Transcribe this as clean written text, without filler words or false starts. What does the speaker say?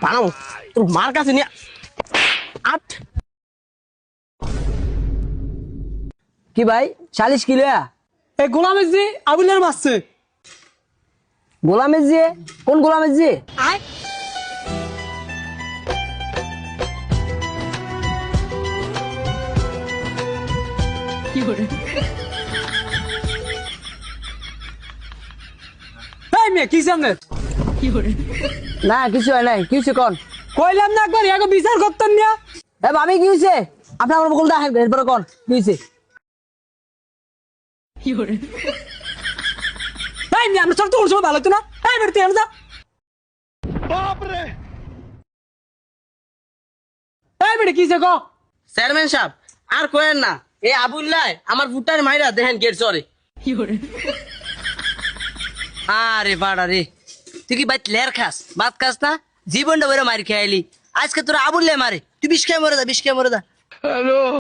বানাবো তোর মার কাছে নিয়ে আট। কি ভাই সালিশ কি লয়া? এই গোলামের জি আবুলের মারছে। গোলামের জি? কোন গোলামের জি? এই মেয়ে কি সামনে না কিছু হয় নাই, কি হয়েছে কোন? কইলাম না একবার এগো বিচার করতেন না। এ ভাবি কি হয়েছে? আপনার আমার বকুল দেখেন এরপরে কোন কি হয়েছে? এই মেয়ে আমরা সব তো ওর সময় ভালো হতো না। এই বেরতে এনে যা। এই বেড়ে কিছে গো? চেয়ারম্যান সাহেব আর কয়েন না, এই আবুল্লাহ আমার ফুটার মাইরা দেখেন গেট চরে। আরে বাড়া রে, তুই কি বাইত লের খাস ভাত খাস না? জীবনটা বেরো মারি খেয়ালি, আজকে তোরা আবুল্লাহ মারে, তুই বিষ খেয়ে মরে যা, বিষ খেয়ে মরে যা।